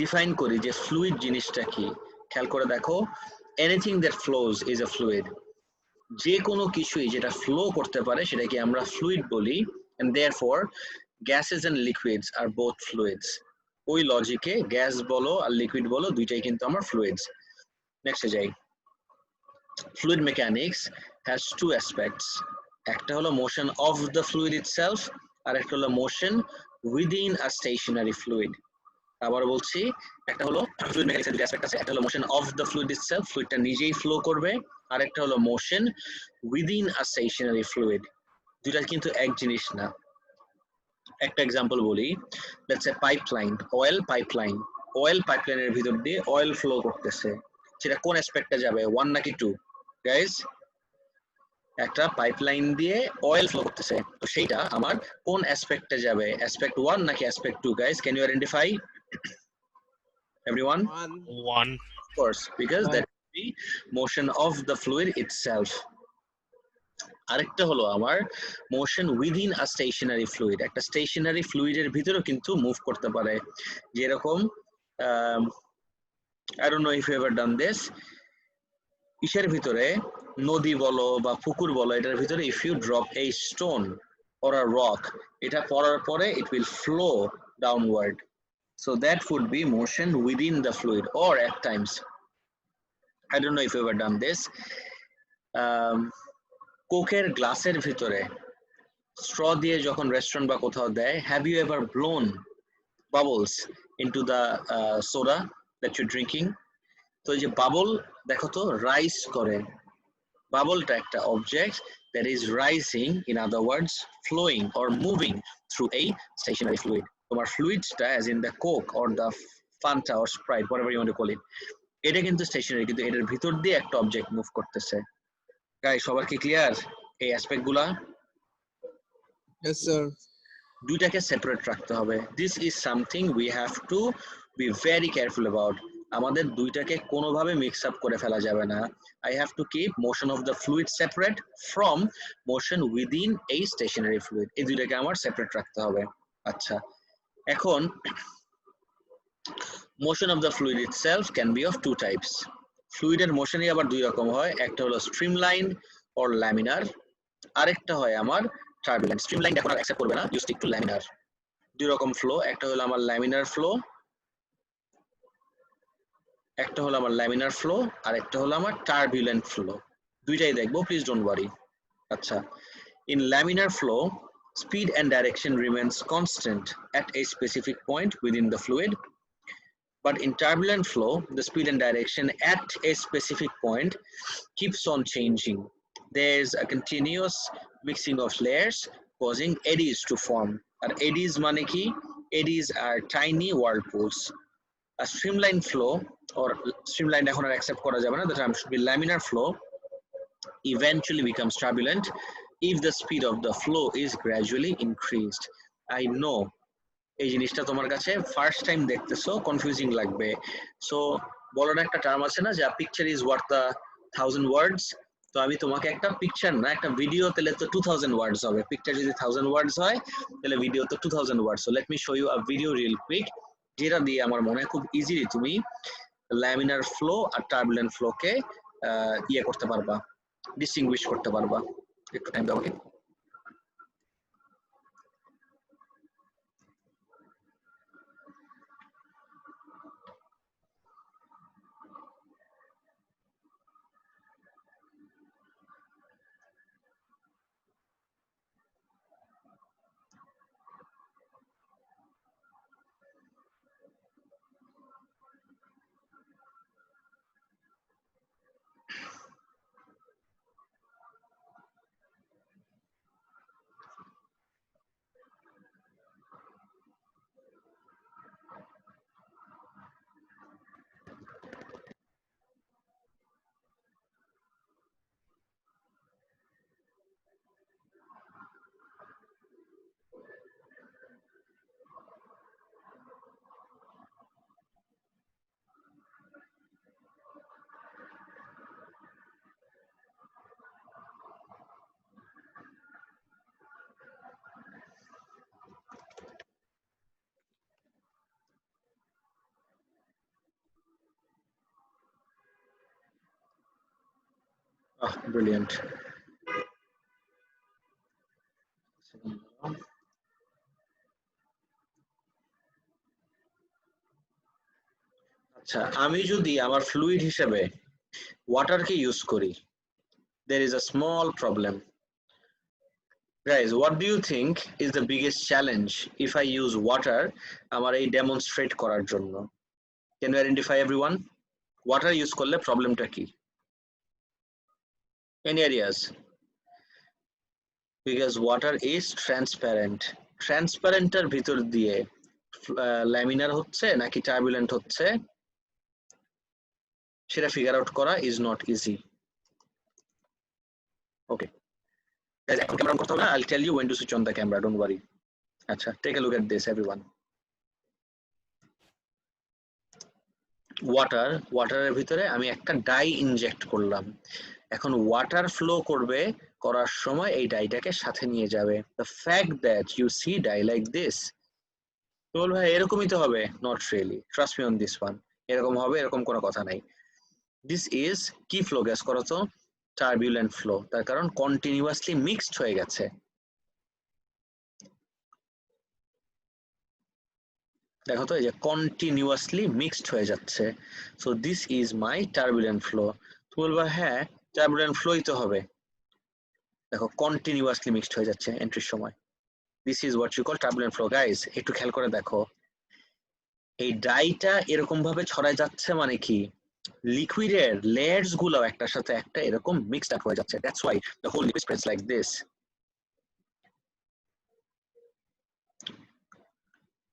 Define করি যে fluid জিনিসটা কি, খেয়াল করে দেখো, anything that flows is a fluid. যে কোনো কিছুই যেটা ফ্লো করতে পারে সেটাকে আমরা ফ্লুইড বলি, and therefore gases and liquids are both fluids. ওই লজিকে গ্যাস বলো আর লিকুইড বলো দুইটাই কিন্তু আমার ফ্লুইডস। নেক্সটে যাই। Fluid mechanics has two aspects, একটা হলো motion of the fluid itself আর একটা হলো motion within a stationary fluid. আবার বলছি, একটা হলো ফ্লুইড মেকানিক্সের দুটো অ্যাসপেক্ট আছে, একটা হলো motion of the fluid itself, ফ্লুইডটা নিজেই ফ্লো করবে, আর একটা হলো motion within a stationary fluid. দুইটা কিন্তু এক জিনিস না। একটা এক্সাম্পল বলি, লেটস এ পাইপলাইন, অয়েল পাইপলাইনের ভিতর দিয়ে অয়েল ফ্লো করতেছে, সেটা কোন অ্যাসপেক্টে যাবে, 1 নাকি 2 গাইস? একটা পাইপলাইন দিয়ে অয়েল ফ্লো করতেছে, তো সেইটা আমার কোন অ্যাসপেক্টে যাবে, অ্যাসপেক্ট 1 নাকি aspect 2 guys? Can you identify everyone? 1. Of course, because that will be motion of the fluid itself. আরেকটা হলো আমার motion within a stationary fluid, একটা স্টেশনারি ফ্লুইডের ভিতরেও কিন্তু মুভ করতে পারে, যেরকম I don't know if you ever done this, ইসের ভিতরে নদী বলো বা পুকুর বলো, এটার ভিতরে if you drop a stone or a rock, এটা পড়ার পরে it will flow downward, so that would be motion within the fluid. Or at times, I don't know if you ever done this, কোকের গ্লাসের ভিতরে straw দিয়ে যখন restaurant বা কোথাও দেয়, have you ever blown bubbles into the soda that you drinking? তো এই যে বাবল দেখো তো রাইজ করে, বাবলটা একটা object that is rising, in other words flowing or moving through এই স্টেশনারি ফ্লুইড। তোমার ফ্লুইডসটা as in the Coke or the Fanta or Sprite, whatever you want to call it, এটা কিন্তু স্টেশনারি, কিন্তু এটার ভিতর দিয়ে একটা অবজেক্ট মুভ করতেছে। গাইস, সবার কি ক্লিয়ার এই অ্যাসপেক্টগুলা? Yes, sir. দুইটাকে সেপারেট রাখতে হবে। This is something we have to be very careful about. আমাদের দুইটাকে কোনোভাবে মিক্স আপ করে ফেলা যাবে না। I have to keep motion of the fluid separate from motion within এই স্টেশনারি ফ্লুইড, এই দুইটাকে আমার সেপারেট রাখতে হবে। আচ্ছা, এখন motion of the fluid itself can be of two types. ফ্লুইডের মোশনই আবার দুই রকম হয়, একটা হলো স্ট্রিমলাইন অর ল্যামিনার, আরেকটা হয় আমার টার্বুলেন্ট। স্ট্রিমলাইন এখন আর অ্যাকসেপ্ট করবে না, ইউ স্টিক টু ল্যামিনার। দুই রকম ফ্লো, একটা হলো আমার ল্যামিনার ফ্লো, আর একটা হলো আমার টার্বুলেন্ট ফ্লো। দুইটাই দেখবো, প্লিজ ডোন্ট ওয়ারি। আচ্ছা, in laminar flow speed and direction remains constant at a specific point within the fluid, but in turbulent flow the speed and direction at a specific point keeps on changing. There's a continuous mixing of layers causing eddies to form. And eddies মানে কি? Eddies are tiny whirlpools. A streamlined flow, or streamlined এখন আর accept করা যাবে না, the term should be laminar flow, eventually becomes turbulent if the speed of the flow is gradually increased. I know এই জিনিসটা তোমার কাছে ফার্স্ট টাইম দেখতেছো, confusing লাগবে। সো বলার একটা টার্ম আছে না যে পিকচার ইজ ওয়ার্থ দ্য 1000 ওয়ার্ডস, তো আমি তোমাকে একটা পিকচার না, একটা ভিডিও তাহলে তো 2000 ওয়ার্ডস হবে। পিকচার যদি 1000 ওয়ার্ডস হয় তাহলে ভিডিও তো 2000 words. So let me show you a video real quick, যেটা দিয়ে আমার মনে হয় খুব ইজিলি তুমি ল্যামিনার ফ্লো আর টার্বুলেন্ট ফ্লোকে ইয়ে করতে পারবা, ডিস্টিংগুইশ করতে পারবা। একটু টাইম দাও। Brilliant. আচ্ছা, আমি যদি আমার ফ্লুইড হিসেবে ওয়াটারকে ইউজ করি, there is a small problem. Guys, what do you think is the biggest challenge if I use water আমার এই demonstrate করার জন্য? Can you identify everyone? Water use করলে প্রবলেমটা কি? Any areas? Because water is transparent. Transparent এর ভিতর দিয়ে laminar হচ্ছে নাকি turbulent হচ্ছে সেটা figure out করা is not easy. Okay. Guys, এখন ক্যামেরা অন করতে হবে না, I'll tell you when to switch on the camera, don't worry. আচ্ছা, take a look at this everyone. ওয়াটারের ভিতরে আমি একটা ডাই ইনজেক্ট করলাম, এখন ওয়াটার ফ্লো করবে, করার সময় এই ডাইটাকে সাথে নিয়ে যাবে। the fact that you see dye like this, বল ভাই এরকমই তো হবে, not really, trust me on this one, এরকম হবে এরকম কোনো কথা নাই। this is কি ফ্লো গ্যাস করো তো, টার্বুলেন্ট ফ্লো, তার কারণ কন্টিনিউয়াসলি মিক্সড হয়ে গেছে। দেখো তো এই যে কন্টিনিউয়াসলি মিক্সড হয়ে যাচ্ছে, so this is my turbulent flow. তুমি বলবা হ্যাঁ টার্বুলেন্ট ফ্লোই তো হবে, দেখো কন্টিনিউয়াসলি মিক্সড হয়ে যাচ্ছে এন্ট্রির সময়, this is what you call turbulent flow. Guys একটু খেয়াল করে দেখো, এই ডাইটা এরকম ভাবে ছড়ায় যাচ্ছে মানে কি, লিকুইডের লেয়ার্স গুলো একটার সাথে একটা এরকম মিক্সড আপ হয়ে যাচ্ছে, that's why the whole liquid spreads like this.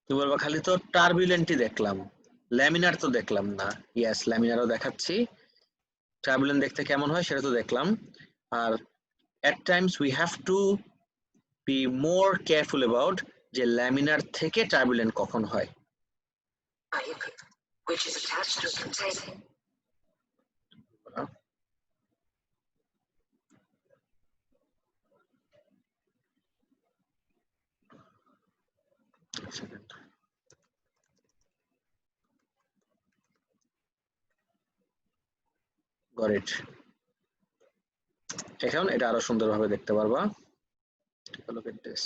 তুমি বলবা খালি তো টার্বুলেন্টই দেখলাম, ল্যামিনার তো দেখলাম না। ইয়েস, ল্যামিনারও দেখাচ্ছি, টার্বুলেন্ট দেখতে কেমন হয় সেটা তো দেখলাম। আর at times we have to be more careful about যে ল্যামিনার থেকে টার্বুলেন্ট কখন হয়। which is attached to a container. Got it. এখন এটা আরো সুন্দরভাবে দেখতে পারবা। Look at this.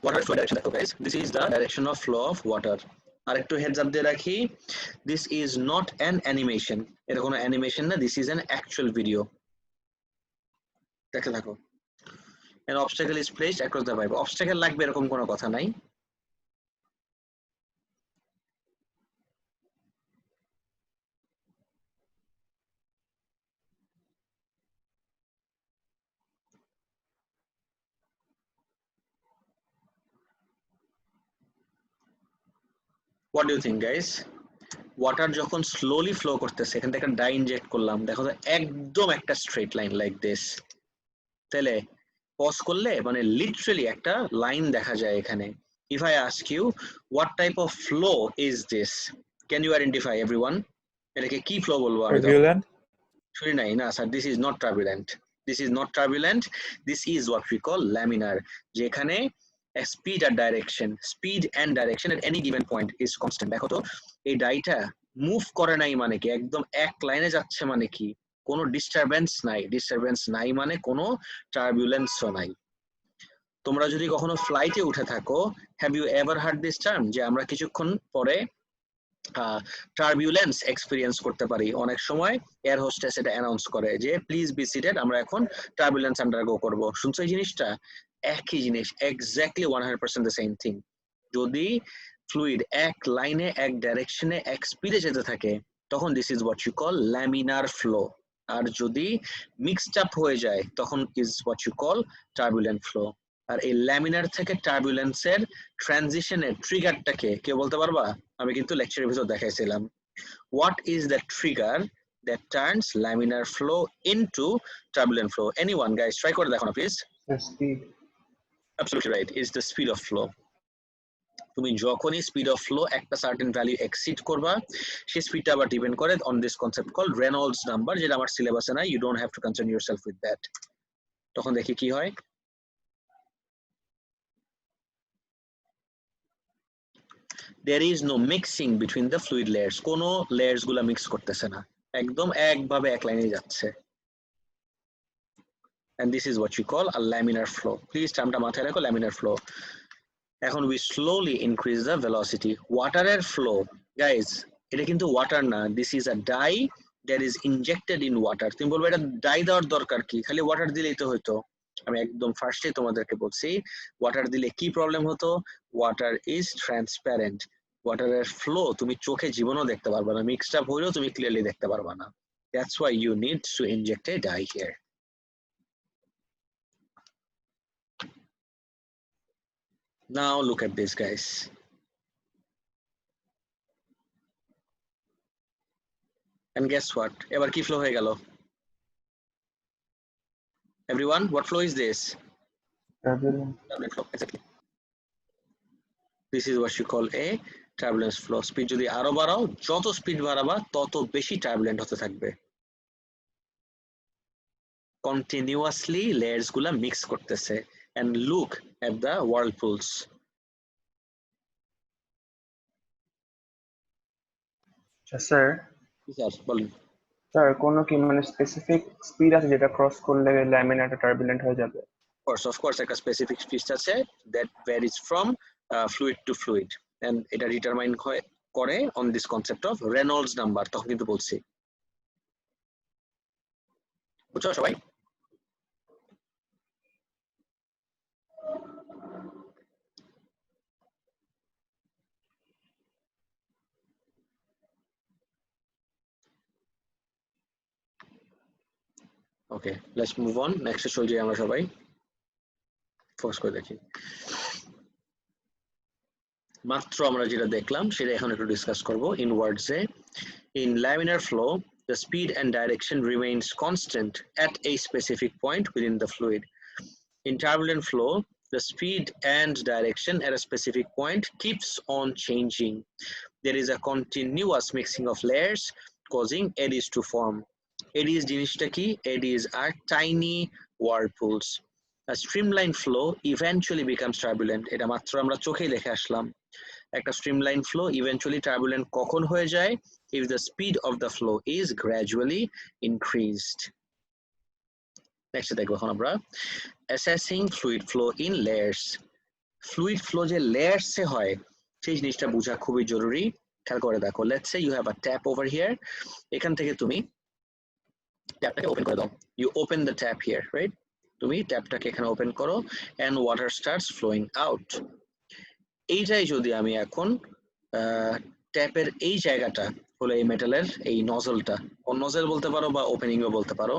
Water flow direction দেখো guys, this is the direction of flow of water. আরেকটু হেডস আপ দিয়ে রাখি, this is not an animation, এটা কোনো অ্যানিমেশন না, this is an actual video. দেখতে থাকো, an obstacle is placed across the pipe, obstacle লাগবে এরকম কোনো কথা নাই। What do you think guys? Water যখন স্লোলি ফ্লো করতেছে, এখান থেকে ডাই ইনজেক্ট করলাম, দেখো তো একদম একটা স্ট্রেট লাইন লাইক দিস, তাহলে পজ করলে মানে লিটারালি একটা লাইন দেখা যায় এখানে। If I ask you what type of flow is this, can you identify everyone, এটাকে কি ফ্লো বলবো? আমি তো শুনি নাই না sir, this is not turbulent, this is not turbulent, this is what we call laminar, যেখানে speed and direction at any given point is constant। দেখো তো এই ডাইটা মুভ করে নাই মানে কি, একদম এক লাইনে যাচ্ছে মানে কি, কোনো ডিস্টারবেন্স নাই মানে কোনো টার্বুলেন্সও নাই। তোমরা যদি কখনো ফ্লাইটে উঠে থাকো, have you ever heard this term, যে আমরা কিছুক্ষণ পরে টার্বুলেন্স এক্সপিরিয়েন্স করতে পারি। অনেক সময় এয়ার হোস্টেস এটা অ্যানাউন্স করে যে প্লিজ বি সিটেড, আমরা এখন টার্বুলেন্স আন্ডারগো করব। শুনছো এই জিনিসটা? একই জিনিস, এক্স্যাক্টলি 100% দ্য সেম থিং। যদি ফ্লুইড এক লাইনে এক ডাইরেকশনে এক স্পিডে যেতে থাকে তখন this is what you call laminar flow, আর যদি মিক্সড আপ হয়ে যায় তখন is what you call turbulent flow. আর এই ল্যামিনার থেকে টার্বুলেন্সের ট্রানজিশনের ট্রিগারটাকে কেউ বলতে পারবা? আমি কিন্তু লেকচারের ভিতর দেখাইছিলাম। What is the trigger that turns laminar flow into turbulent flow? Anyone guys, try করে দেখো না please. Speed. Absolutely right, is the speed of flow. তুমি যখনই স্পিড অফ ফ্লো একটা সার্টেন ভ্যালু এক্সিড করবা, সেই স্পিডটা আবার ডিপেন্ড করে on this concept call Reynolds number, যেটা আমার সিলেবাসে নাই, you don't have to concern yourself with that. তখন দেখি কি হয়, there is no mixing between the fluid layers, কোনো layers গুলা mix করতেছে না, একদম একভাবে এক লাইনে যাচ্ছে। And this is what we call a laminar flow. Please টার্মটা মাথায় রাখো, laminar flow. এখন we slowly increase the velocity. ওয়াটারের flow, guys, এটা কিন্তু ওয়াটার না, this is a dye that is injected in water. তুমি বলবে এটা ডাই দেওয়ার দরকার কি, খালি ওয়াটার দিলেই তো হতো। আমি একদম ফার্স্টে তোমাদেরকে বলছি ওয়াটার দিলে কি প্রবলেম হতো, ওয়াটার ইজ ট্রান্সপারেন্ট, ওয়াটারের ফ্লো তুমি চোখে জীবনও দেখতে পারবে না, মিক্সড আপ হইলেও তুমি ক্লিয়ারলি দেখতে পারবে না। That's why you need to inject a dye here. Now look at this, guys. And guess what? এবার কি ফ্লো হয়ে গেল? Everyone, what flow is this? Turbulent flow, exactly. This is what you call a turbulence flow. Speed যদি আরো বাড়াও, যত speed বাড়াবা তত বেশি টার্বুলেন্ট হতে থাকবে। Continuously layers গুলা মিক্স করতেছে। And look at the whirlpools. Sir sir বলেন। স্যার কোনো কি মানে স্পেসিফিক স্পিড আছে যেটা ক্রস করলে ল্যামিনারটা টার্বুলেন্ট হয়ে যাবে? Of course একটা স্পেসিফিক স্পিড আছে that varies from fluid to fluid, and এটা ডিটারমাইন করে on this concept of Reynolds number। তখন কিন্তু বলছি, বুঝছো সবাই? Okay, let's move on. Next চলে যাই আমরা সবাই, ফোকাস করে দেখি। মাত্র আমরা যেটা দেখলাম সেটা এখন একটু ডিসকাস করব in words A. In laminar flow, the speed and direction remains constant at a specific point within the fluid. In turbulent flow, the speed and direction at a specific point keeps on changing. There is a continuous mixing of layers causing eddies to form. Eddies জিনিসটা কি? Eddies are tiny whirlpools. A streamlined flow eventually becomes turbulent. এটা মাত্র আমরা চোখেই দেখে আসলাম। একটা streamlined flow eventually turbulent কখন হয়ে যায়? If the speed of the flow is gradually increased. Next দেখবো এখন আমরা assessing fluid flow in layers. Fluid flow যে layers এ হয় সেই জিনিসটা বোঝা খুবই জরুরি। খেয়াল করে দেখো, let's say you have a tap over here. এখান থেকে তুমি ট্যাপটাকে ওপেন করে দাও, you open the tap here, right? তুমি ট্যাপটাকে এখানে ওপেন করো and water starts flowing out. এইটাই যদি আমি এখন ট্যাপের এই জায়গাটা হলো এই মেটালের এই নজলটা, নজল বলতে পারো বা ওপেনিংও বলতে পারো,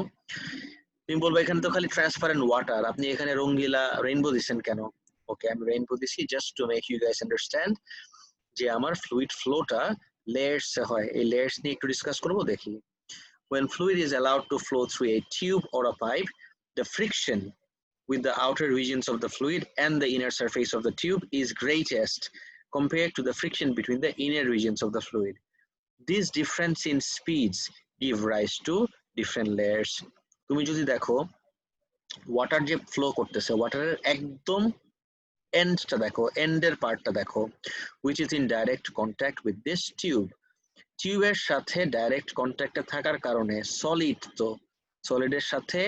তুমি বলবো এখানে তো খালি ট্রান্সপারেন্ট ওয়াটার, আপনি এখানে রঙ্গিলা রেইনবো দিচ্ছেন কেন? ওকে, আমি রেইনবো দিছি just to make you guys understand যে আমার ফ্লুইড ফ্লোটা লেয়ার্স এ হয়। এই লেয়ার্স নিয়ে একটু ডিসকাস করবো, দেখি। When fluid is allowed to flow through a tube or a pipe, the friction with the outer regions of the fluid and the inner surface of the tube is greatest compared to the friction between the inner regions of the fluid. This difference in speeds give rise to different layers. তুমি যদি দেখো water যে flow করতেছে, ওয়াটারের একদম এন্ডটা দেখো, এন্ডের পার্টটা দেখো, which is in direct contact with this tube. টিউবের সাথে ডাইরেক্ট কন্ট্যাক্টে থাকার কারণে সলিড, তো সলিডের সাথে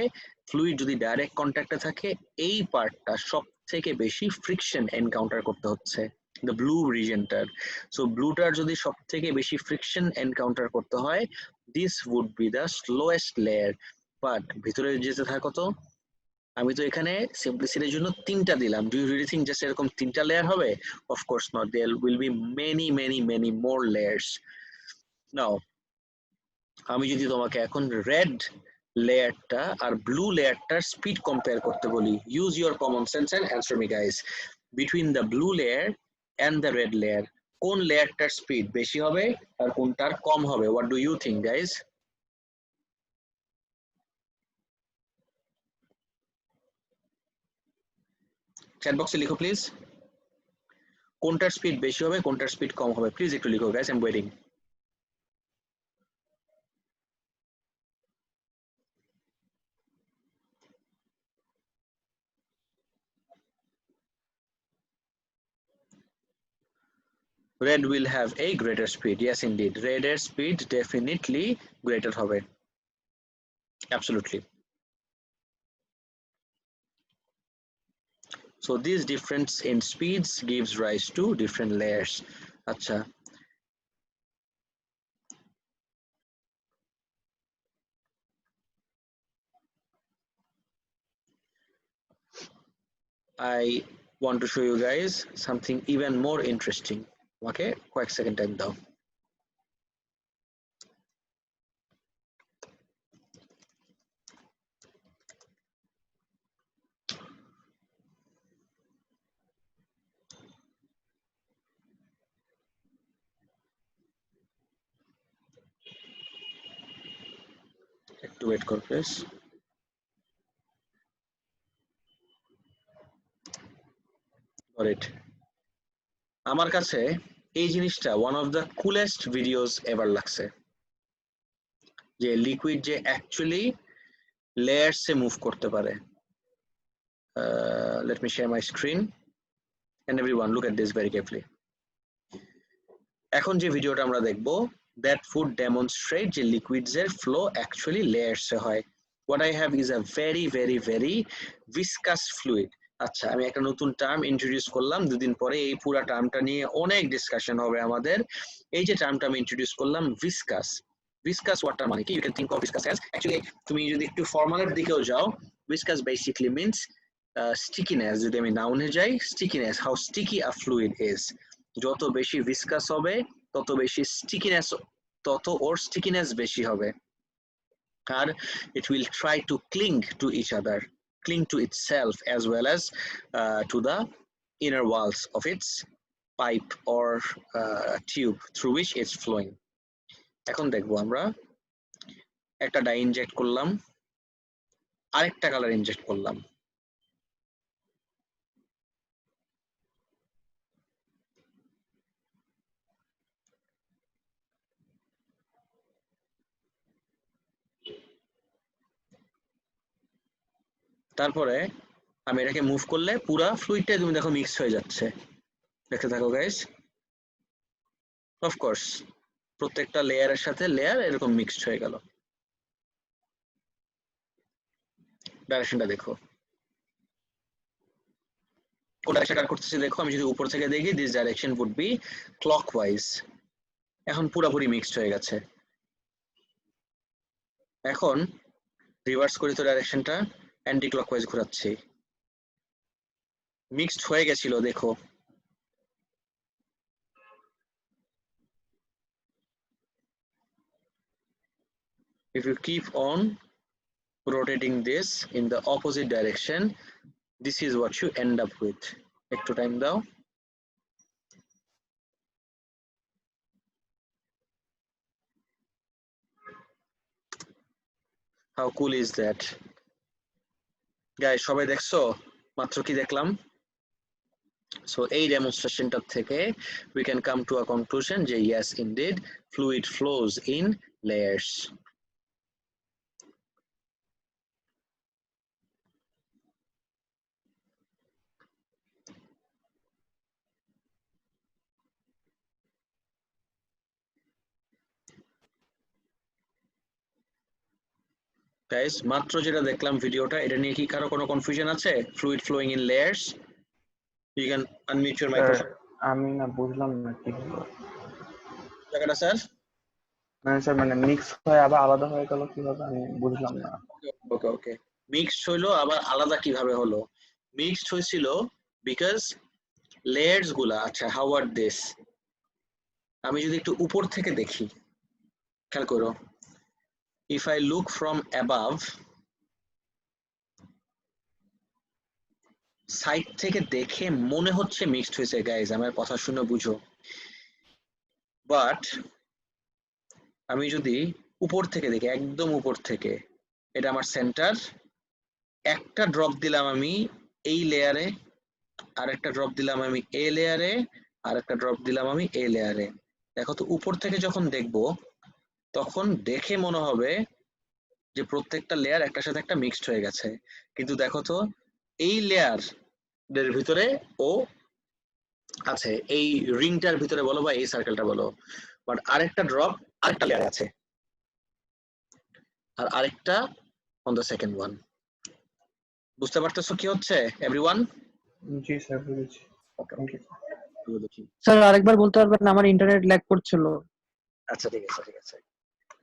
ফ্লুইড যদি ডাইরেক্ট কন্ট্যাক্টে থাকে, এই পার্টটা সব থেকে বেশি ফ্রিকশন এনকাউন্টার করতে হচ্ছে, দ্য ব্লু রিজনটার। সো ব্লুটার যদি সব থেকে বেশি ফ্রিকশন এনকাউন্টার করতে হয়, this would be the slowest layer. But ভিতরে যেতে থাকো তো, আমি তো এখানে সিম্পলিসিটির জন্য 3টা দিলাম। Do you really think just এরকম 3টা লেয়ার হবে? Of course not, there will be many many many more layers. Now আমি যদি তোমাকে এখন রেড লেয়ারটা আর ব্লু লেয়ারটার স্পিড কম্পেয়ার করতে বলি, use your common sense and answer me guys. Between the blue layer and the red layer কোন লেয়ারটার স্পিড বেশি হবে আর কোনটার কম হবে? What do you think guys? Chat বক্সে লিখো প্লিজ, কোনটার স্পিড বেশি হবে কোনটার স্পিড কম হবে? প্লিজ একটু লিখো guys, I am waiting. red will have a greater speed. Yes, indeed. Red এর speed definitely greater হবে. Absolutely. So this difference in speeds gives rise to different layers. Acha. I want to show you guys something even more interesting. Okay, quick second time though. একটু wait কর please. Got it. আমার কাছে এই জিনিসটা one of the coolest videos ever লাগছে, যে liquid যে actually layers এ move করতে পারে। Let me share my screen and everyone look at this very carefully. এখন যে ভিডিওটা আমরা দেখব, that would demonstrate যে লিকুইডস এর ফ্লো অ্যাকচুয়ালি লেয়ার্স এ হয়। What I have is a very very very viscous fluid. আচ্ছা, আমি একটা নতুন টার্ম ইন্ট্রোডিউস করলাম, দুদিন পরে এই পুরো টার্মটা নিয়ে অনেক ডিসকাশন হবে আমাদের। এই যে টার্মটা আমি ইন্ট্রোডিউস করলাম ভিসকাস, ভিসকাস ওয়াটার মানে কি? You can think of viscous as, actually তুমি যদি একটু ফর্মালের দিকেও যাও, ভিসকাস বেসিক্যালি মিন্স স্টিকিনেস। যদি আমি নাউনে যাই, stickiness, how sticky a fluid is. যত বেশি ভিসকাস হবে তত বেশি স্টিকিনেস, তত ওর স্টিকিনেস বেশি হবে। আর it will try to cling to each other, cling to itself as well as to the inner walls of its pipe or tube through which it's flowing. এখন দেখবো আমরা একটা ডাই ইনজেক্ট করলাম, আরেকটা colour inject করলাম। তারপরে আমি এটাকে মুভ করলে পুরা ফ্লুইডটা তুমি দেখো মিক্স হয়ে যাচ্ছে। দেখতে থাকো গাইস। অফকোর্স প্রত্যেকটা লেয়ারের সাথে লেয়ার এরকম মিক্সড হয়ে গেল। ডাইরেকশনটা দেখো, কোন ডাইরেকশন কাট করতেছে দেখো। আমি যদি উপর থেকে দেখি, this direction would be clockwise. এখন পুরোপুরি মিক্সড হয়ে গেছে। এখন রিভার্স করি তো ডাইরেকশনটা, অ্যান্টি ক্লকওয়াইজ ঘোরাচ্ছি। মিক্সড হয়ে গেছিল দেখো। If you keep on rotating this in the opposite direction, this is what you end up with. একটু টাইম দাও। How cool is that? Guys, সবাই দেখছো মাত্র কি দেখলাম? So এই ডেমনস্ট্রেশনটা থেকে we can come to a conclusion যে yes indeed fluid flows in layers. Guys, মাত্র যেটা দেখলাম ভিডিওটা, এটা নিয়ে কি কারো কোনো কনফিউশন আছে? Fluid flowing in layers. You can unmute your microphone. আমি না বুঝলাম না কি হলো জায়গাটা স্যার, মানে স্যার, মানে মিক্স হয়ে আবার আলাদা হয়ে গেল কিভাবে আমি বুঝলাম না। ওকে ওকে, মিক্সড হইলো আবার আলাদা কিভাবে হলো? মিক্সড হয়েছিল বিকজ লেয়ার্স গুলা, আচ্ছা হাউ আর দিস, আমি যদি একটু উপর থেকে দেখি, খেয়াল করো, if I look from above, side থেকে দেখে মনে হচ্ছে মিক্সড হয়েছে। গাইজ আমার কথা শুনে বুঝো, বাট আমি যদি উপর থেকে দেখি, একদম উপর থেকে, এটা আমার সেন্টার, একটা ড্রপ দিলাম আমি এই লেয়ারে, আর একটা ড্রপ দিলাম আমি এ লেয়ারে, আর একটা ড্রপ দিলাম আমি এ লেয়ারে। দেখো তো উপর থেকে যখন দেখবো তখন দেখে মনে হবে যে প্রত্যেকটা লেয়ার একটার সাথে একটা মিক্সড হয়ে গেছে, কিন্তু দেখো তো এই লেয়ার এর ভিতরে ও আছে এই রিংটার ভিতরে বলো বা এই সার্কেলটা বলো, বাট আরেকটা ড্রপ আরেকটা লেয়ারে আছে, আর আরেকটা অন দ্য সেকেন্ড ওয়ান। বুঝতে পারতেছো কি হচ্ছে এভরিওয়ান? জি স্যার, বুঝেছি। Thank you. দেখি। স্যার আরেকবার বলতে পারবেন, আমার ইন্টারনেট ল্যাগ করছিল। আচ্ছা ঠিক আছে ঠিক আছে।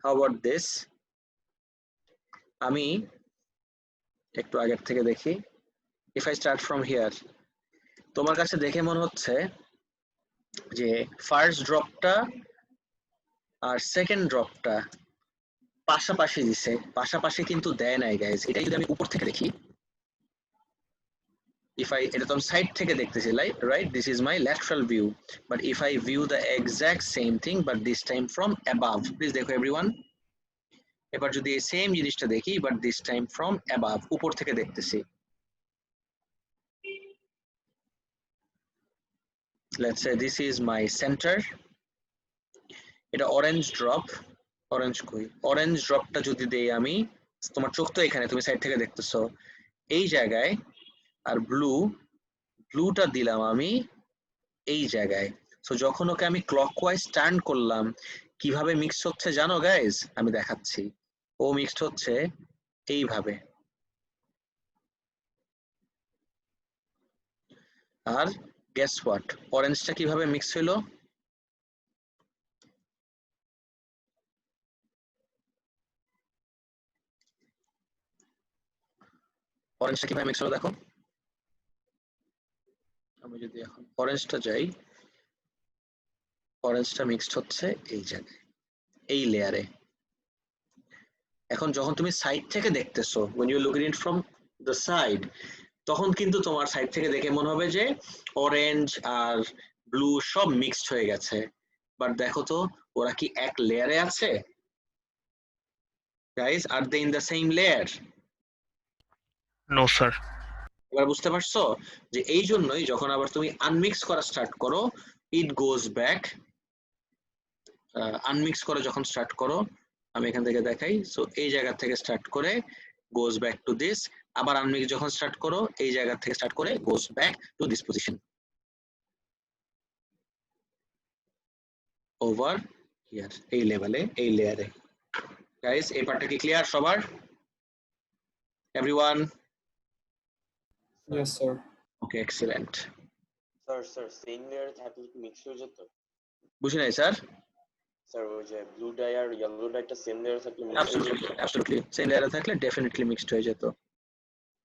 How about this? আমি একটু আগের থেকে দেখি। If I start from here, তোমার কাছে দেখে মনে হচ্ছে যে ফার্স্ট ড্রপটা আর সেকেন্ড ড্রপটা পাশাপাশি দিছে, পাশাপাশি কিন্তু দেয় নাই গাইজ। এটা যদি আমি উপর থেকে দেখি, if I এটা তো আমি সাইড থেকে দেখতেছি, right, this is my lateral view, but if I view the exact same thing but this time from above, please দেখো everyone, এবার যদি এই সেম জিনিসটা দেখি but this time from above, উপর থেকে দেখতেছি, let's say this is my center, এটা অরেঞ্জ ড্রপ, অরেঞ্জ কই, অরেঞ্জ ড্রপটা যদি দেই আমি, তোমার চোখ তো এখানে, তুমি সাইড থেকে দেখতেছো এই জায়গায়, আর ব্লুটা দিলাম আমি এই জায়গায়। সো যখন ওকে আমি ক্লকওয়াইজ টার্ন করলাম, কিভাবে মিক্স হচ্ছে জানো গাইজ? আমি দেখাচ্ছি। ও মিক্সড হচ্ছে এইভাবে, আর গেস হোয়াট, অরেঞ্জটা কিভাবে মিক্স হইলো? অরেঞ্জটা কিভাবে মিক্স হলো দেখো। আমি যদি এখন অরেঞ্জটা যাই, অরেঞ্জটা মিক্সড হচ্ছে এই জায়গায়, এই লেয়ারে। এখন যখন তুমি সাইড থেকে দেখতেছো, when you look at it from the side, তখন কিন্তু তোমার সাইড থেকে দেখে মনে হবে যে অরেঞ্জ আর ব্লু সব মিক্সড হয়ে গেছে, বাট দেখো তো ওরা কি এক লেয়ারে আছে গাইস? আর they in the same layer? No sir. এবার বুঝতে পারছো যে এই জন্যই যখন আবার তুমি আনমিক্স করা স্টার্ট করো, ইট গোজ ব্যাক, আনমিক্স করে যখন স্টার্ট করো, আমি এখান থেকে দেখাই, সো এই জায়গা থেকে স্টার্ট করে গোজ ব্যাক টু দিস, আবার আনমিক্স যখন স্টার্ট করো এই জায়গা থেকে স্টার্ট করে goes back to this position over here, এই লেভেলে, এই লেয়ারে। গাইস এই পার্টটা কি ক্লিয়ার সবার? এভরিওয়ান? Yes, sir. ওকে, এক্সিলেন্ট। স্যার সেম লেয়ারে থাকলে কি মিক্স হয়ে যেত? বুঝি নাই স্যার। স্যার ওই যে ব্লু ডাই আর ইয়েলো ডাইটা সেম লেয়ারে থাকলে মিক্স হয়ে যেত? অ্যাবসলিউটলি, সেম লেয়ারে থাকলে ডেফিনেটলি মিক্সড হয়ে যেত।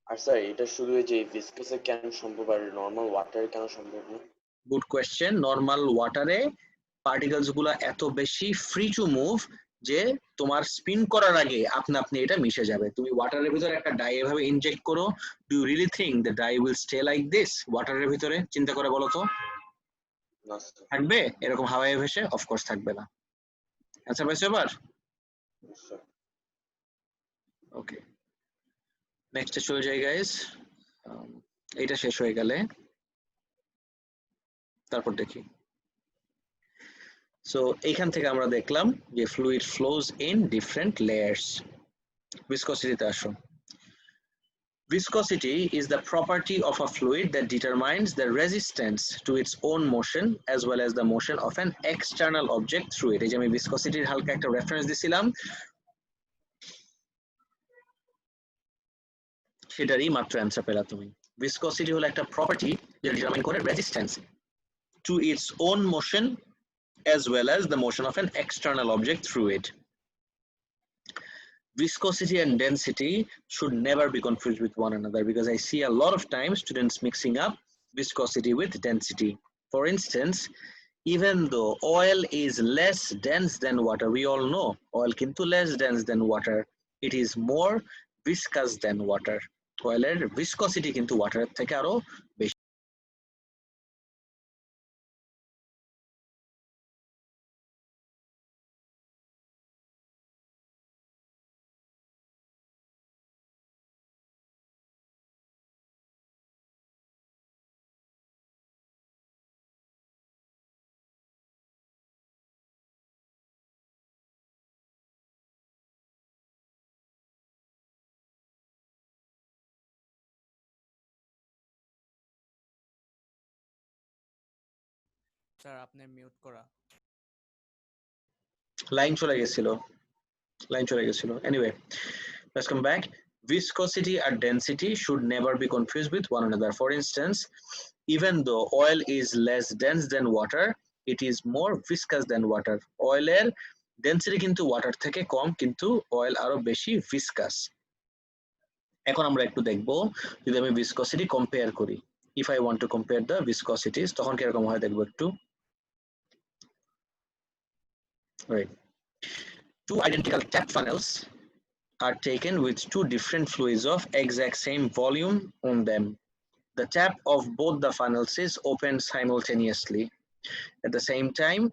আর স্যার এটা শুধু ওই যে ভিসকাসে কেন সম্ভব আর নর্মাল ওয়াটারে কেন সম্ভব না? Good question. নর্মাল ওয়াটারে পার্টিকেলস গুলা এত বেশি ফ্রি টু মুভ যে তোমার স্পিন করার আগে আপনা আপনি এটা মিশে যাবে। তুমি ওয়াটারের ভিতরে একটা ডাই এভাবে ইনজেক্ট করো, do you really think the dye will stay like this ওয়াটারের ভিতরে? চিন্তা করে বলো তো, না স্যার। থাকবে এরকম হাওয়ায় ভেসে? অফকোর্স থাকবে না। আচ্ছা পাইছো এবার? স্যার ওকে, নেক্সটে চলে যাই গাইস। এটা শেষ হয়ে গেলে তারপর দেখি। সো এইখান থেকে আমরা দেখলাম যে fluid flows in different layers. ভিসকসিটিতে আসো। Viscosity is the property of a fluid that determines the resistance to its own motion as well as the motion of an external object through it. এই যে আমি viscosity হালকা একটা reference দিছিলাম, সেটারই মাত্র অ্যান্সার পেলা তুমি। ভিসকসিটি হলো একটা প্রপার্টি যেটা ডিটারমাইন করে resistance to its own motion as well as the motion of an external object through it. Viscosity and density should never be confused with one another because I see a lot of times students mixing up viscosity with density. For instance, even though oil is less dense than water, we all know oil kintu less dense than water, it is more viscous than water. Oiler viscosity kintu water theke aro beshi। Sir আপনি mute করা। Line চলে গেছিল anyway, let's come back. Viscosity and density should never be confused with one another. For instance, even though oil is less dense than water, it is more viscous than water. Oiler density কিন্তু water থেকে কম, কিন্তু oil আরো বেশি viscous. এখন আমরা একটু দেখব যদি আমি viscosity compare করি. If I want to compare the viscosities, তখন কিরকম হয় দেখব একটু. Right. Two identical tap funnels are taken with two different fluids of exact same volume on them. The tap of both the funnels is opened simultaneously at the same time,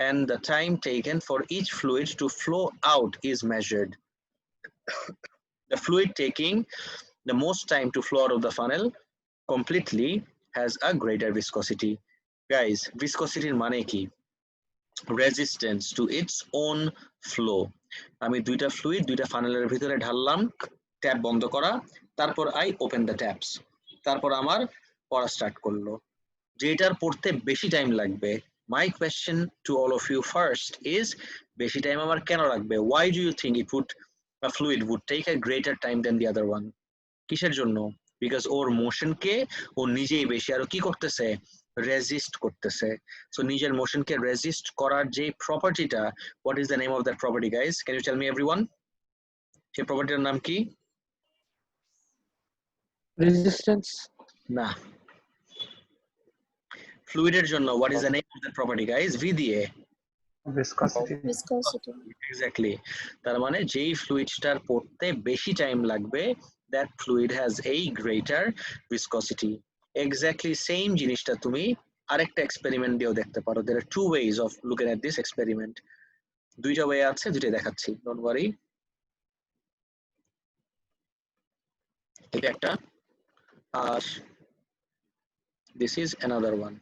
and the time taken for each fluid to flow out is measured. The fluid taking the most time to flow out of the funnel completely has a greater viscosity. Guys, viscosity মানে কি? Resistance to its own flow. আমি দুইটা fluid দুইটা ফানেলের ভিতরে ঢাললাম, tap বন্ধ করা, তারপর I open the taps, তারপর আমার পড়া স্টার্ট করলো, যেটার পড়তে বেশি টাইম লাগবে। My question to all of you first is, বেশি টাইম আমার কেন লাগবে? Why do you think a fluid would take a greater time than the other one? কিসের জন্য? বিকজ ওর মোশনকে ও নিজেই বেশি আরো কি করতেছে, রেজিস্ট করতেছে। সো নিজের মোশনকে রেজিস্ট করার যে প্রপার্টিটা, what is the name of that property guys? Can you tell me everyone? সেই প্রপার্টিটার নাম কি? রেজিস্ট্যান্স। না, ফ্লুইডের জন্য what is the name of that property guys? V দিয়ে viscosity. Viscosity. এক্স্যাক্টলি। তার মানে যেই ফ্লুইডটার পড়তে বেশি টাইম লাগবে, that fluid has a greater viscosity. Exactly same জিনিসটা তুমি আরেকটা এক্সপেরিমেন্ট দিয়েও দেখতে পারো। There are two ways of looking at this experiment. দুইটা ওয়ে আছে, দুইটাই দেখাচ্ছি, ডোন্ট ওয়ারি। এটা একটা, আর this is another one.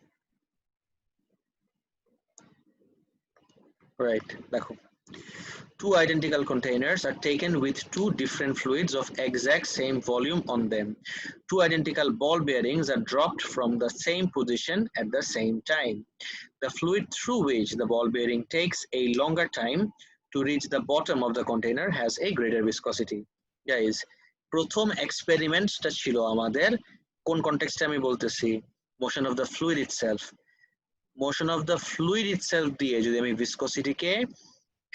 Right, দেখো, two identical containers are taken with two different fluids of exact same volume on them. Two identical ball bearings are dropped from the same position at the same time. The fluid through which the ball bearing takes a longer time to reach the bottom of the container has a greater viscosity. Guys, প্রথম এক্সপেরিমেন্টটা ছিল আমাদের কোন কনটেক্সটে আমি বলতেছি? Motion of the fluid itself. Motion of the fluid itself দিয়ে যদি আমি ভিসকসিটিকে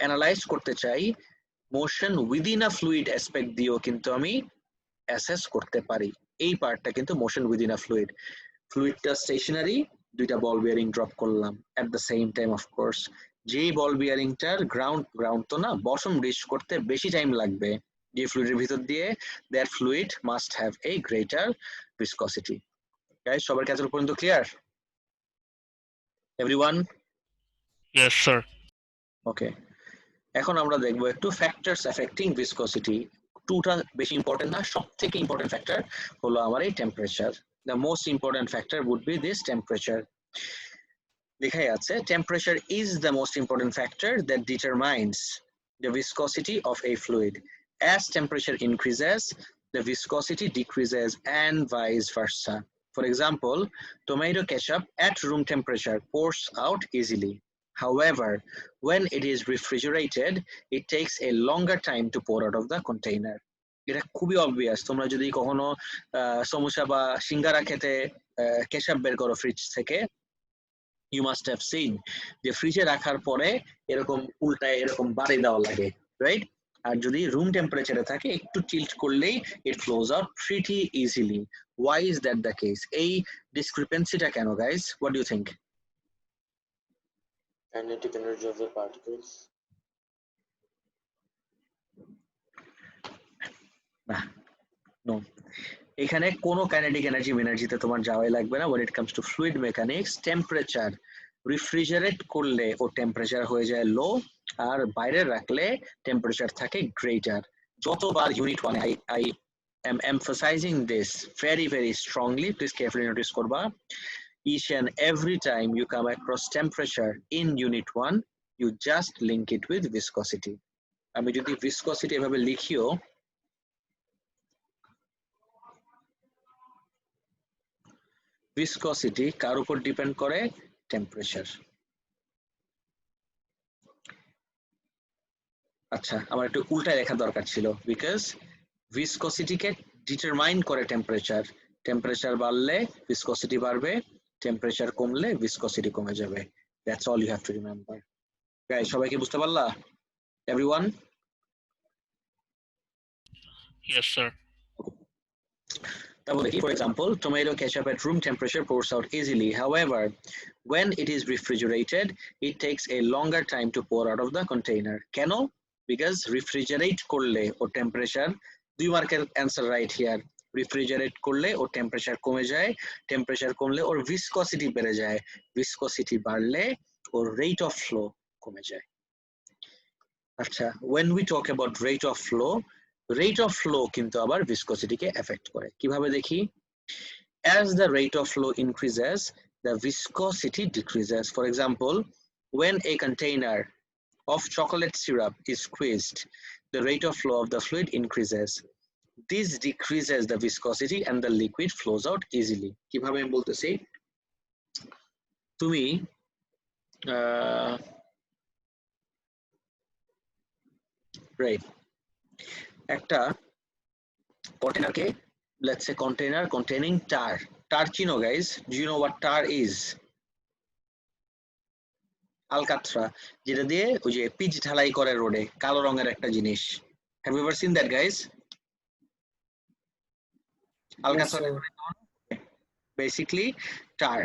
অ্যানালাইজ করতে চাই, motion within a fluid aspect দিয়েও কিন্তু আমি অ্যাসেস করতে পারি। এই পার্টটা কিন্তু মোশন উইদিন আ ফ্লুইড। ফ্লুইডটা স্টেশনারি, দুইটা বল বিয়ারিং ড্রপ করলাম at the same time. Of course যেই বল বিয়ারিংটার গ্রাউন্ড তো না, বটম রিচ করতে বেশি টাইম লাগবে যে ফ্লুইডের ভিতর দিয়ে, that fluid must have a greater viscosity. Guys, সবার কাছে পর্যন্ত clear? Everyone? Yes, sir. Okay, এখন আমরা দেখব একটু ফ্যাক্টরস এফেক্টিং ভিসকসিটি। টুটা বেশি ইম্পর্টেন্ট না, সব থেকে ইম্পর্টেন্ট ফ্যাক্টর হলো আমার এই temperature. The most important factor would be this temperature. লেখাই আছে, temperature is the most important factor that determines the viscosity of a fluid. As temperature increases, the viscosity decreases and vice versa. For example, tomato ketchup at room temperature pours out easily. However, when it is refrigerated, it takes a longer time to pour out of the container. এটা খুবই obvious. তোমরা যদি কখনো সমোসা বা সিঙ্গারা খেতে ketchup বের করো fridge থেকে, you must have seen যে ফ্রিজে রাখার পরে এরকম উল্টায় এরকম বাড়ি দেওয়া লাগে, রাইট? আর যদি রুম টেম্পারেচারে থাকে, একটু টিল্ট করলেই it flows out pretty easily. Why is that the case? এই ডিসক্রিপেন্সিটা কেন guys? What do you think? Kinetic energy of the particles. না, নো, এখানে কোনো কাইনেটিক এনার্জিতে তোমার যাওয়াই লাগবে না। when it comes to fluid mechanics, temperature refrigerate করলে ও টেম্পারেচার হয়ে যায় লো, আর বাইরে রাখলে টেম্পারেচার থাকে গ্রেটার। যতবার ইউনিট ওয়ানে I am emphasizing this very very strongly, please carefully notice করবা, each and every time you come across temperature in unit 1, you just link it with viscosity. আমি যদি viscosity এভাবে লিখিও, viscosity কার উপর depend করে? temperature. আচ্ছা, আমার একটু উল্টায় লেখা দরকার ছিল, বিকজ ভিসকসিটিকে ডিটারমাইন করে টেম্পারেচার। টেম্পারেচার বাড়লে ভিসকসিটি বাড়বে, টেম্পারেচার কমলে ভিসকসিটি কমে যাবে। That's all you have to remember. Guys, সবাই কি বুঝতে পারলা? Everyone? Yes, sir. For example, tomato ketchup at room temperature pours out easily. However, when it is refrigerated, it takes a longer time to pour out of the container. Can? Because refrigerate korle or temperature, 2 marker answer right here. Refrigerate korle or temperature kome jay, temperature komle or viscosity bere jay, viscosity barle or rate of flow kome jay. Acha, when we talk about rate of flow কিন্তু আবার viscosity কে affect করে। কিভাবে দেখি? As the rate of flow increases, the viscosity decreases. For example, when a container of chocolate syrup is squeezed, the rate of flow of the fluid increases. This decreases the viscosity and the liquid flows out easily. কিভাবে আমি বলতেছি? তুমি right, একটা কন্টেনারকে, let's say container containing tar চিনো guys? Do you know what tar is? আলকাতরা, যেটা দিয়ে ওই যে পিচ ঢালাই করে রোডে, কালো রঙের একটা জিনিস। Have you ever seen that guys? আলকাতরা বেসিক্যালি tar,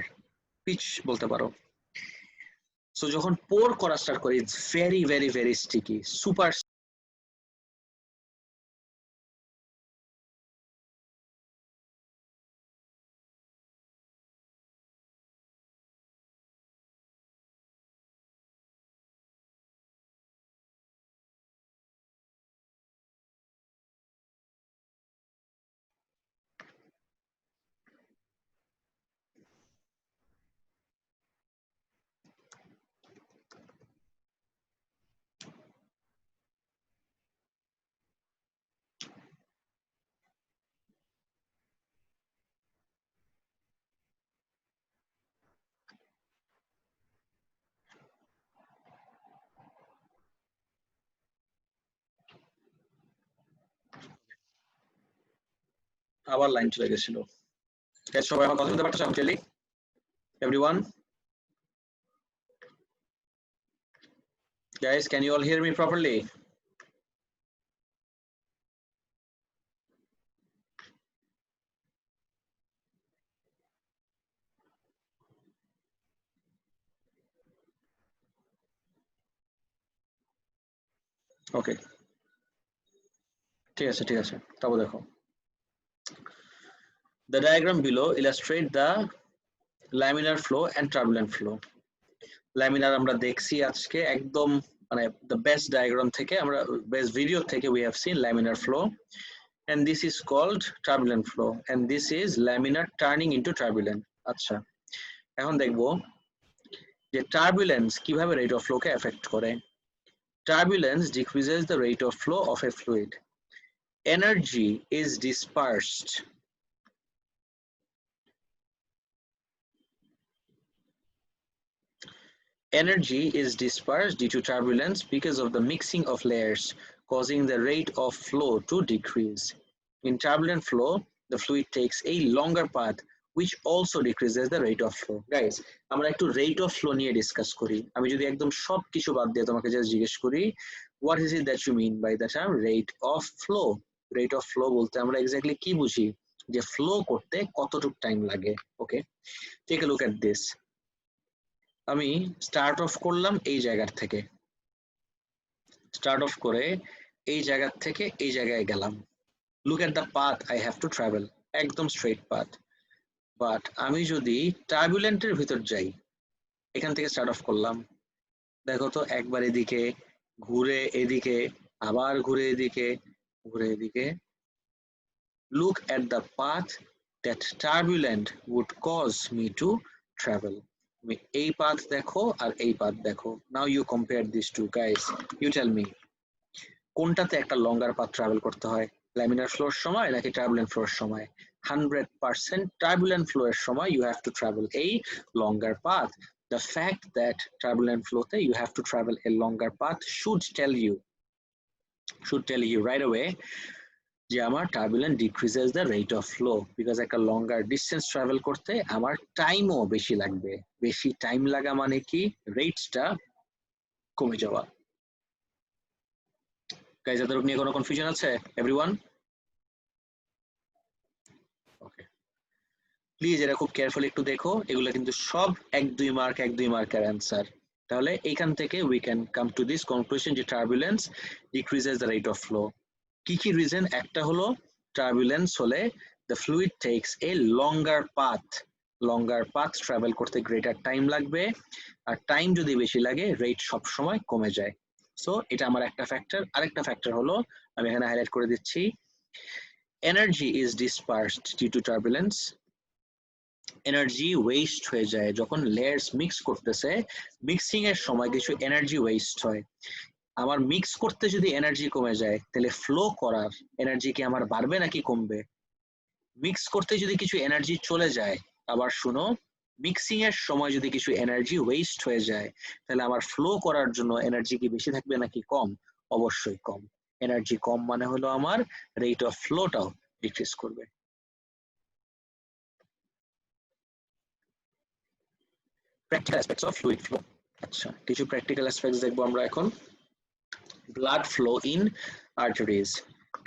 পিচ বলতে পারো। সো যখন পোর করা স্টার্ট করে, it's very very very sticky, super. আবার লাইন চলে গেছিল। সবাই আমার কথা শুনতে পারছো? actually everyone? Guys, can you all hear me properly? Okay, ঠিক আছে ঠিক আছে, তাও দেখো। The diagram below illustrate the laminar flow and turbulent flow. Laminar আমরা দেখছি আজকে একদম মানে the best diagram থেকে, আমরা best video থেকে we have seen laminar flow, and this is called turbulent flow, and this is laminar turning into turbulent. আচ্ছা, এখন দেখবো যে turbulence কিভাবে rate of flow K affect করে। Turbulence decreases the rate of flow of a fluid. Energy is dispersed. Energy is dispersed due to turbulence because of the mixing of layers, causing the rate of flow to decrease. In turbulent flow, the fluid takes a longer path, which also decreases the rate of flow. Guys, আমরা একটু rate of flow নিয়ে discuss করি। আমি যদি একদম সব কিছু বাদ দিয়ে তোমাকে জাস্ট জিজ্ঞেস করি, what is it that you mean by the term rate of flow? Rate of flow বলতে আমরা এক্স্যাক্টলি কি বুঝি? যে ফ্লো করতে কতটুকু টাইম লাগে। Okay, take a look at this. আমি স্টার্ট অফ করলাম এই জায়গার থেকে, স্টার্ট অফ করে এই জায়গার থেকে এই জায়গায় গেলাম। Look at the path I have to travel, একদম স্ট্রেট পাথ। বাট আমি যদি টার্বুলেন্টের ভিতর যাই, এখান থেকে স্টার্ট অফ করলাম, দেখো তো একবার এদিকে ঘুরে এদিকে, আবার ঘুরে এদিকে, ঘুরে এদিকে। Look at the path that turbulent would cause me to travel. এই পাথ দেখো আর এই পাথ দেখো। Now you compare this to guys, you tell me কোনটাতে একটা লঙ্গার পাথ ট্রাভেল করতে হয়, ল্যামিনার ফ্লোর সময় নাকি টার্বুলেন্ট ফ্লোর সময়? 100% টার্বুলেন্ট ফ্লো এর সময় ইউ হ্যাভ টু ট্রাভেল এই লঙ্গার path. the fact that turbulent flow তে you have to travel a longer path should tell you right away যে আমার turbulent decreases the rate of flow because একটা longer distance travel করতে আমার টাইমও বেশি লাগবে, বেশি টাইম লাগা মানে কি রেটটা কমে যাওয়া। গাইজ এদের নিয়ে কোনো কনফিউশন আছে এভরিওয়ান? ওকে, প্লিজ এরা খুব কেয়ারফুলি একটু দেখো, এগুলো কিন্তু সব 1-2 মার্কের অ্যান্সার। তাহলে এইখান থেকে we can come to this conclusion যে turbulence decreases the rate of flow. কি কি রিজন? একটা হলো টার্বুলেন্স হলে the fluid takes a longer path travel করতে গ্রেটার টাইম লাগবে, আর টাইম যদি বেশি লাগে রেট সব সময় কমে যায়। সো এটা আমার একটা ফ্যাক্টর। আরেকটা ফ্যাক্টর হলো আমি এখানে হাইলাইট করে দিচ্ছি, energy is dispersed due to turbulence. Energy waste হয়ে যায় যখন লেয়ার্স মিক্স করতেছে, মিক্সিং এর সময় কিছু এনার্জি ওয়েস্ট হয়। আমার মিক্স করতে যদি এনার্জি কমে যায় তাহলে ফ্লো করার এনার্জি কি আমার বাড়বে নাকি কমবে? মিক্স করতে যদি কিছু এনার্জি চলে যায়, আবার শুনো, মিক্সিং এর সময় যদি কিছু এনার্জি ওয়েস্ট হয়ে যায় তাহলে আমার ফ্লো করার জন্য এনার্জি কি বেশি থাকবে নাকি কম? অবশ্যই কম। এনার্জি কম মানে হলো আমার রেট অফ ফ্লোটাও ডিক্রিজ করবে। Practical aspects of fluid flow. আচ্ছা, কিছু প্র্যাকটিক্যাল অ্যাসপেক্টস দেখবো আমরা এখন। Blood flow in arteries.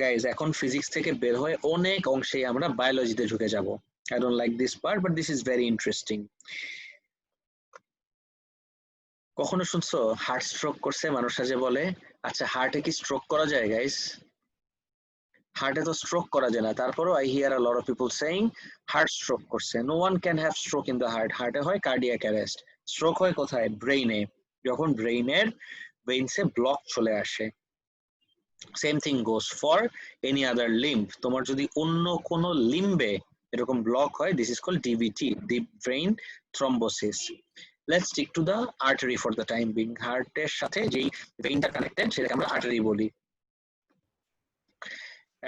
Guys এখন ফিজিক্স থেকে বের হয়ে অনেক অংশে আমরা বায়োলজিতে ঢুকে যাব। I don't like this part, but this is very interesting. কখনো শুনছো হার্ট স্ট্রোক করছে মানুষরা যে বলে? আচ্ছা, হার্টে কি স্ট্রোক করা যায় গাইস? হার্টে তো স্ট্রোক করা যায় না, তারপরও I hear a lot of people saying heart stroke করছে। No one can have stroke in the heart. হার্টে হয় কার্ডিয়াক অ্যারেস্ট। স্ট্রোক হয় কোথায়? ব্রেইনে, যখন ব্রেইনের ভেইনসে ব্লক চলে আসে। Same thing goes for any other limb. তোমার যদি অন্য কোনো লিম্বে এরকম ব্লক হয়, this is called DVT, deep vein thrombosis. Let's stick to the artery for the time being. হার্টের সাথে যেই ভেইনটা কানেক্টেড সেটাকে আমরা আর্টারি বলি।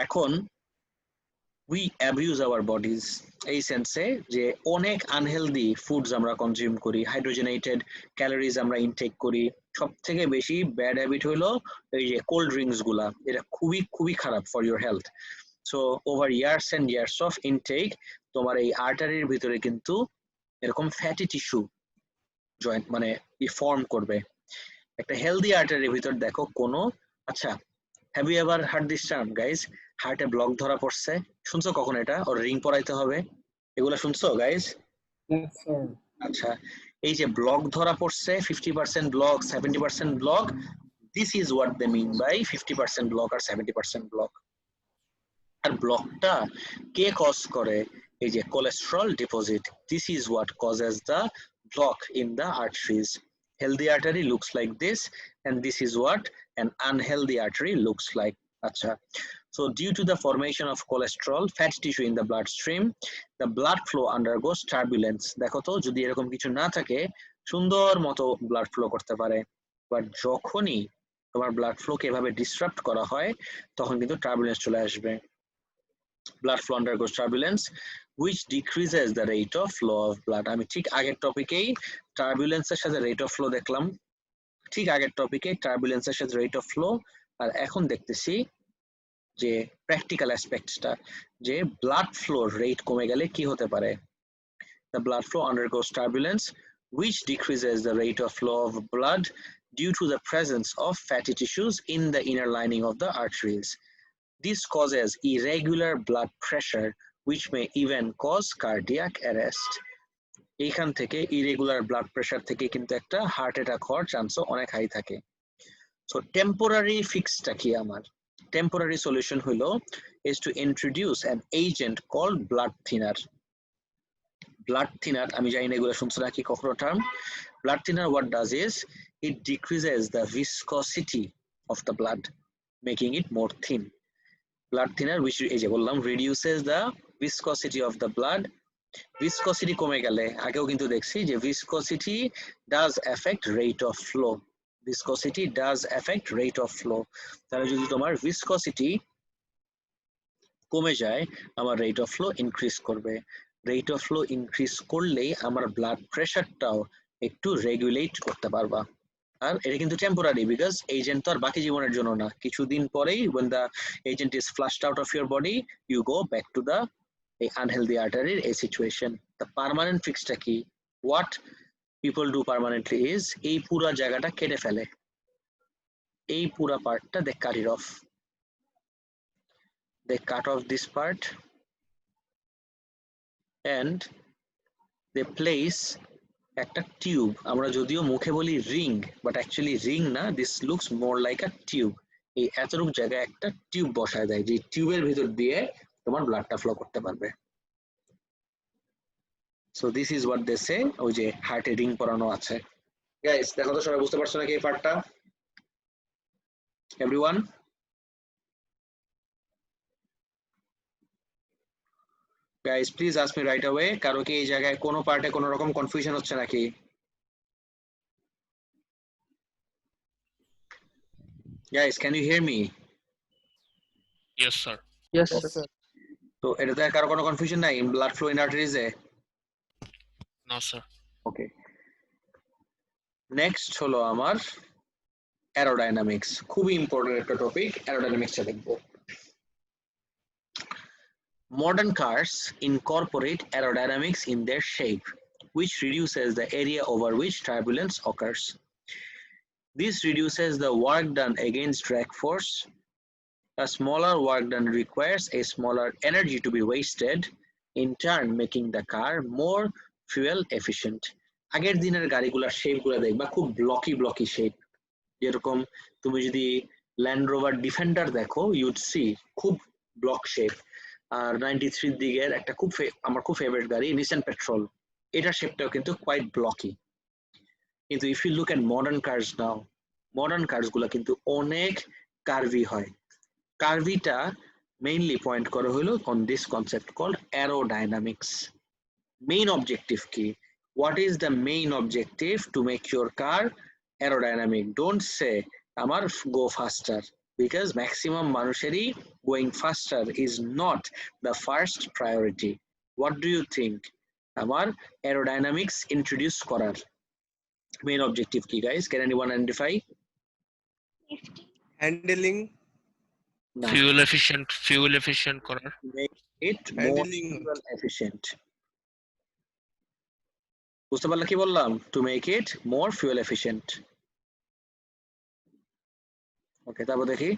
এখন উই অ্যাবিউজ আওয়ার বডিজ এই সেন্সে যে অনেক আনহেলদি ফুডস আমরা কনজিউম করি, হাইড্রোজেনেটেড ক্যালোরিজ আমরা ইনটেক করি। সব থেকে বেশি ব্যাড হ্যাবিট হলো এই যে কোল্ড ড্রিঙ্কস গুলা, এটা খুবই খুবই খারাপ for your health. So over years and years of intake তোমার এই আর্টারির ভিতরে কিন্তু এরকম ফ্যাটি টিস্যু জয়েন্ট মানে ফর্ম করবে। একটা হেলদি আর্টারির ভিতর দেখো কোনো, আচ্ছা have you ever heard this term guys? হার্টে ব্লক ধরা পড়ছে, শুনছো কখন এটা? ওর রিং পরাইতে হবে, এগুলা শুনছো গাইজ? আচ্ছা, এই যে ব্লক ধরা পড়ছে, 50% block, 70% block, this is what they mean by 50% block আর 70% ব্লক। আর ব্লকটা কে কজ করে? এই যে cholesterol deposit. This is what causes the block in the arteries. Healthy artery looks like this, and this is what an unhealthy artery looks like. Acha. So due to the formation of cholesterol, fatty tissue in the bloodstream, the blood flow undergoes turbulence. দেখো তো, যদি এরকম কিছু না থাকে সুন্দর মতো blood flow করতে পারে, বাট যখনই তোমার ব্লাড ফ্লোকে এভাবে ডিসরাপ্ট করা হয় তখন কিন্তু টার্বুলেন্স চলে আসবে। Blood flow undergoes turbulence which decreases the rate of flow of blood. আমি ঠিক আগের টপিকেই টার্বুলেন্সের সাথে রেট অফ ফ্লো দেখলাম, ঠিক আগের টপিকে টার্বুলেন্সের সাথে রেট অফ ফ্লো, আর এখন দেখতেছি যে প্র্যাকটিক্যাল অ্যাসপেক্টসটা, যে ব্লাড ফ্লো রেট কমে গেলে কি হতে পারে। The blood flow undergoes turbulence which decreases the rate of flow of blood due to the presence of fatty tissues in the inner lining of the arteries. This causes irregular blood pressure which may even cause cardiac arrest. এইখান থেকে irregular blood pressure থেকে কিন্তু একটা heart attack হওয়ার চান্সও অনেক high থাকে। So temporary ফিক্সটা কি? আমার টেম্পোরারি সলিউশন হলো is to introduce an agent called blood thinner. Blood thinner, আমি জানি না এগুলো শুনছো নাকি কখনো term. Blood thinner what does is it decreases the viscosity of the blood, making it more thin. Blood thinner which এই যে বললাম reduces the viscosity of the blood. Viscosity কমে গেলে, আগেও কিন্তু দেখছি যে viscosity does affect rate of flow. Viscosity does affect rate of flow. তাহলে যদি তোমার viscosity কমে যায় আমার rate of flow increase করবে। Rate of flow increase করলেই আমার blood pressure টাও একটু রেগুলেট করতে পারবা। আর এটা কিন্তু টেম্পোরারি, বিকজ এজেন্ট তো আর বাকি জীবনের জন্য না, কিছুদিন পরেই when the agent is flushed out of your body you go back to the unhealthy artery a situation. The permanent fixটা কি? What people do permanently is এই পুরো জায়গাটা কেটে ফেলে, এই পুরো পার্টটা they cut it off, they cut off this part and they place একটা টিউব, আমরা যদিও মুখে বলি রিং বাট অ্যাকচুয়ালি রিং না, this looks more like a tube. এই এতটুকু জায়গায় একটা টিউব বসায় দেয়, যে টিউবের ভিতর দিয়ে তোমার ব্লাডটা ফ্লো করতে পারবে। So this is what they say, ওই যে হার্টে রিং পরানো আছে। গাইস দেখো তো সবাই বুঝতে পারছো নাকি এই পার্টটা? Everyone guys please ask me right away, কারো কি এই জায়গায় কোনো পার্টে কোনো রকম কনফিউশন হচ্ছে নাকি? Guys, can you hear me? Yes, sir. Yes, Yes, sir. sir. তো এটাতে আর কারো কোনো কনফিউশন নাই ব্লাড ফ্লো ইন আর্টারিজে? No, sir. ওকে, নেক্সট হলো আমার অ্যারোডাইনামিক্স, খুবই ইম্পর্টেন্ট একটা টপিক। অ্যারোডাইনামিক্সটা দেখবো। Modern cars incorporate aerodynamics in their shape, which reduces the area over which turbulence occurs. This reduces the work done against drag force. A smaller work done requires a smaller energy to be wasted, in turn making the car more fuel efficient. আগের দিনের গাড়িগুলোর শেপগুলো দেখবা খুব ব্লকি shape, যেরকম তুমি যদি land rover defender দেখো ইউড C খুব block shape. আর 93 দিকের একটা আমার খুব ফেভারিট গাড়ি নিসান পেট্রোল, এটার শেপটাও কিন্তু কোয়াইট ব্লকি। কিন্তু if you look at modern cars now, modern cars গুলো কিন্তু অনেক কার্ভি হয়। কার্ভিটা মেইনলি পয়েন্ট করা হলো on this concept called aerodynamics. Main objective কি? What is the main objective? To make your car aerodynamic. Don't say আমার go ফাস্টার, because maximum মানুষেরই going faster is not the first priority. What do you think? আমার aerodynamics introduce করার main objective কি guys? Can anyone identify? Handling. না, Fuel efficient করার। make it more Handling. fuel efficient. বুঝতে পারলে কি বললাম? To make it more fuel efficient. ওকে, তারপর দেখি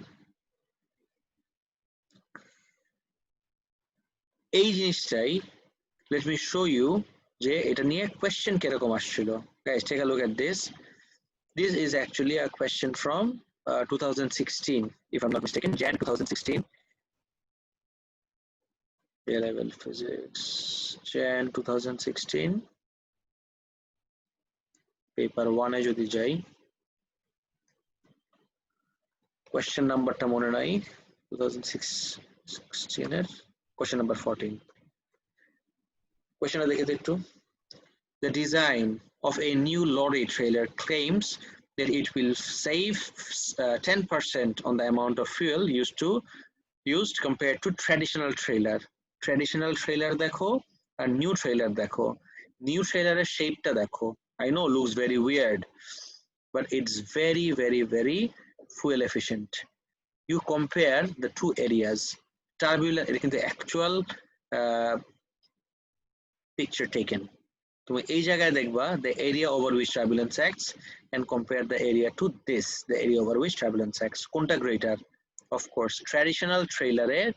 এই জিনিসটাই, let me show you যে এটা নিয়ে কোয়েশ্চেন কিরকম আসছিল। Guys, take a look at this. This is actually a question from 2016, if I'm not mistaken, Jan 2016. A-level physics, Jan 2016. Paper 1 এ যদি যাই, question numberটা মনে নাই, 2016 এর question number 14. Questionটা দেখে একটু। The design of a new lorry trailer claims that it will save 10% on the amount of fuel used compared to traditional trailer. Traditional trailer দেখো আর new trailer দেখো। New trailer এর শেপটা দেখো। I know looks very weird, but it's very, very, very fuel efficient. You compare the two areas. Turbulent, এটা কিন্তু actual picture taken. তুমি এই জায়গায় দেখবা the area over which turbulence acts and compare the area to this, the area over which turbulence acts. কোনটা greater? Of course, traditional trailer এর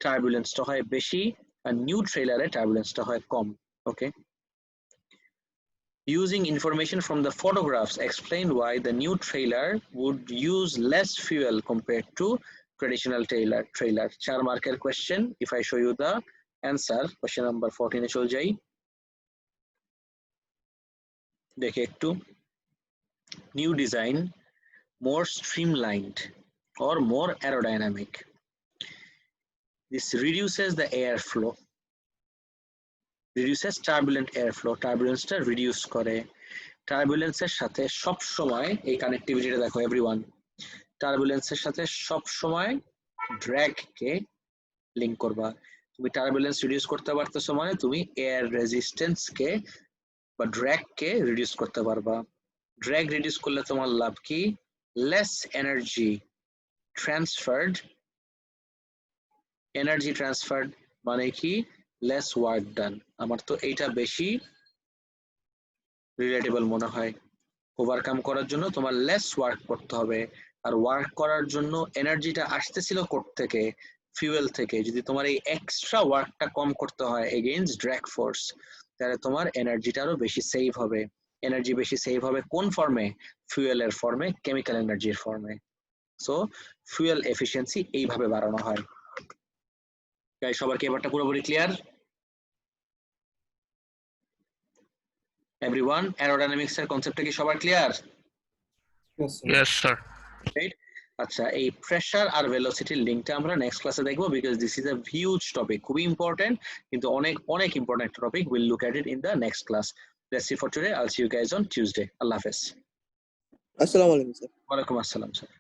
turbulence টা হয় বেশি আর new trailer এর turbulence টা হয় কম। Okay. Using information from the photographs, explain why the new trailer would use less fuel compared to traditional trailer. 4 marker question. If I show you the answer, question number 14 এ চলে যাই। দেখে একটু, new design, more streamlined or more aerodynamic. This reduces the airflow, reduces turbulent airflow, turbulence টা reduce করে। turbulence এর সাথে সব সময় এই কানেক্টিভিটিটা দেখো এভরিওয়ান, turbulence এর সাথে সব সময় drag কে লিংক করবা। তুমি turbulence reduce করতে পারতেছো মানে তুমি air resistance কে বা ড্র্যাগ কে রিডিউস করতে পারবা। ড্র্যাগ রিডিউস করলে তোমার লাভ কি? Less energy transferred. Energy transferred মানে কি? Less work done. আমার তো এইটা বেশি রিলেটেবল মনে হয়। ওভারকাম করার জন্য তোমার লেস ওয়ার্ক করতে হবে, আর ওয়ার্ক করার জন্য এনার্জিটা আসতেছিল কোথা থেকে? ফিউয়েল থেকে। যদি তোমার এই এক্সট্রা ওয়ার্কটা কম করতে হয় এগেইনস্ট ড্র্যাগ ফোর্স, তাহলে তোমার এনার্জিটা আরো বেশি সেভ হবে। এনার্জি বেশি সেভ হবে কোন ফর্মে? ফুয়েলের ফর্মে, কেমিক্যাল এনার্জির ফর্মে। সো ফুয়েল এফিসিয়েন্সি এইভাবে বাড়ানো হয়। গাইস, সবার কি এবারটা পুরোপুরি ক্লিয়ার? এভরিওয়ান, অ্যারোডাইনামিক্স এর কনসেপ্টটা কি সবার ক্লিয়ার? Yes, sir. রাইট। আচ্ছা, এই প্রেসার আর ভেলোসিটির লিংকটা আমরা নেক্সট ক্লাসে দেখবো, because this is a huge topic, খুবই ইম্পর্টেন্ট, কিন্তু অনেক অনেক important topic. Will look at it in the next class. That's it for today. I'll see you guys on Tuesday. Allah Hafiz. আসসালামু আলাইকুম স্যার। ওয়ালাইকুম আসসালাম স্যার।